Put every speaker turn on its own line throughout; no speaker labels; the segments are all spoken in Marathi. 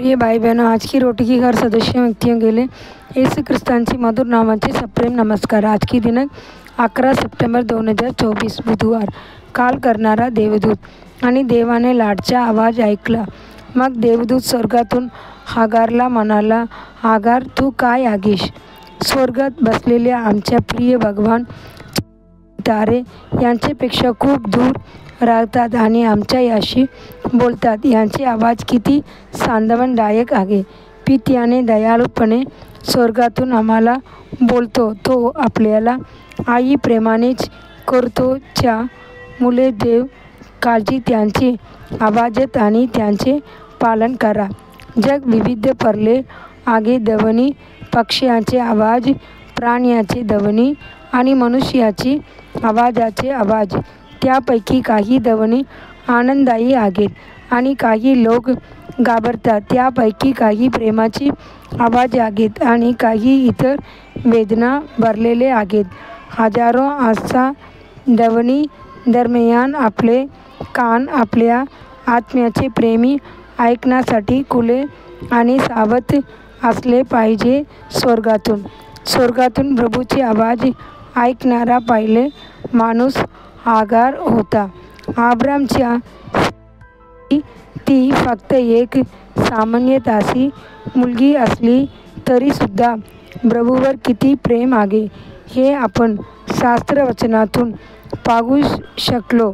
प्रिय भाई बहनों, आज की रोटी की हर सदस्य व्यक्तियों के लिए येशू ख्रिस्तांची मधुर नावाचे सप्रेम नमस्कार। आज की दिनांक 11 सप्टेंबर 2024 बुधवार। काल करणारा देवदूत। आणि देवाने लाडचा आवाज ऐकला। मग देवदूत स्वर्गातून हागारला म्हणाला, हागार तू काय आगीश? स्वर्गात बसलेल्या आमच्या प्रिय भगवान तारे यांच्यापेक्षा खूप दूर राहतात आणि आमच्या याशी बोलतात। यांचे आवाज किती सांत्वनदायक आहे। पित्याने दयाळूपणे स्वर्गातून आम्हाला बोलतो। तो आपल्याला आई प्रेमानेच करतो। च्या मुले देव काळजी त्यांचे आवाजात आणि त्यांचे पालन करा। जग विविध परले आगे ध्वनी, पक्ष्यांचे आवाज, प्राण्यांचे ध्वनी आणि मनुष्याची आवाजाचे आवाज। त्यापैकी काही ध्वनी आनंददायी आहेत आणि काही लोक घाबरतात। त्यापैकी काही प्रेमाची आवाज आहेत आणि काही इतर वेदना भरलेले आहेत। हजारो अशा ध्वनी दरम्यान आपले कान आपल्या आत्म्याचे प्रेमी ऐकण्यासाठी खुले आणि सावध असले पाहिजे। स्वर्गातून प्रभूचे आवाज ऐकणारा पहिले माणूस हागार होता। अब्रामच्या ती फक्त एक सामान्य दासी मुलगी असली तरी सुद्धा प्रभूवर किती प्रेम आहे हे आपण शास्त्रवचनातून पाहू शकलो।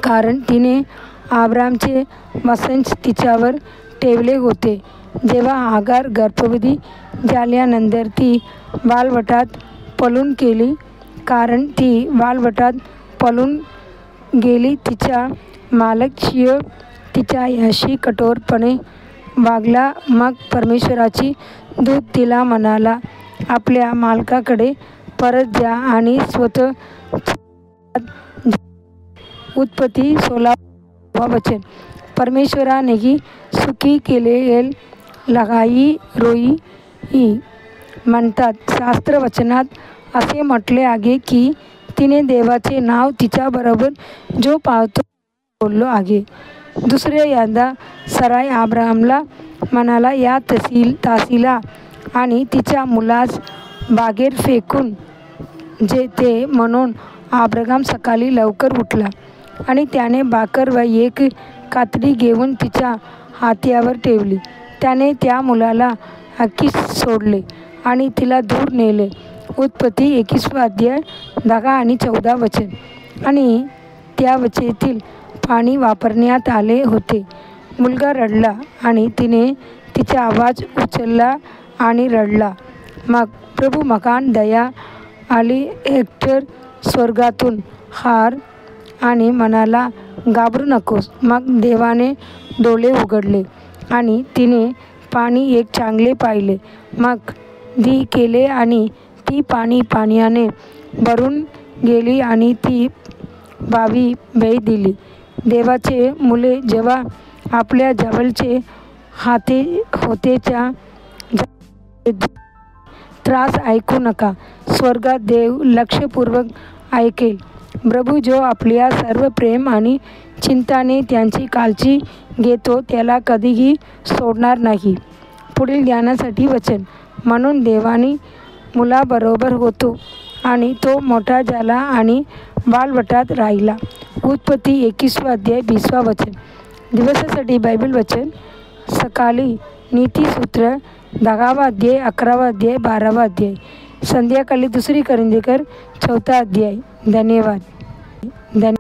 कारण तिने अब्रामचे वचन तिच्यावर ठेवले होते। जेव्हा हागार गर्भवती झाल्यानंतर ती वाळवंटात पळून गेली। कारण ती वाळवंटात पळून गेली, तिचा मालक शियो तिच्याशी कठोरपणे वागला। मग परमेश्वराची दूत तिला म्हणाला, आपल्या मालकाकडे परत जा आणि स्वतः उत्पत्ती 16 वचन। परमेश्वरानेही सुखी केलेल लगाई रोई म्हणतात। शास्त्रवचनात असे म्हटले आहे की तिने देवाचे नाव तिच्याबरोबर जो पावतो बोललो आहे। दुसऱ्यांदा साराय अब्रामला म्हणाला, या दासीला आणि तिच्या मुलास बागेत फेकून दे। म्हणून अब्राम सकाळी लवकर उठला आणि त्याने भाकर व एक कातडी घेऊन तिच्या हातावर ठेवली। त्याने त्या मुलाला आगीत सोडले आणि तिला दूर नेले। उत्पत्ती 21 अध्याय 10 आणि 14 वचन। आणि त्या वचनातील पाणी वापरण्यात आले होते। मुलगा रडला आणि तिने तिचा आवाज उचलला आणि रडला। मग प्रभू महान दया आली हेक्टर स्वर्गातून हार आणि म्हणाला, घाबरू नकोस। मग देवाने डोळे उघडले आणि तिने पाणी एक चांगले पाहिले। मग धी केले आणि ती पाण्याने भरून गेली आणि ती 22 भेट दिली। देवाचे मुले जेव्हा आपल्या जवळचे होतेच्या त्रास ऐकू नका। स्वर्गात देव लक्षपूर्वक ऐकेल। प्रभू जो आपल्या सर्व प्रेम आणि चिंताने त्यांची काळजी घेतो त्याला कधीही सोडणार नाही। पुढील ध्यानासाठी वचन। म्हणून देवाने मुलाबरोबर होतो आणि तो मोठा झाला आणि वाळवंटात राहिला। उत्पत्ती 21 अध्याय 20 वचन। दिवसासाठी बायबल वचन सकाळी नीतिसूत्र 10 अध्याय 11 अध्याय 12 अध्याय। संध्याकाळी 2 कोरिंथीकर 4 अध्याय। धन्यवाद।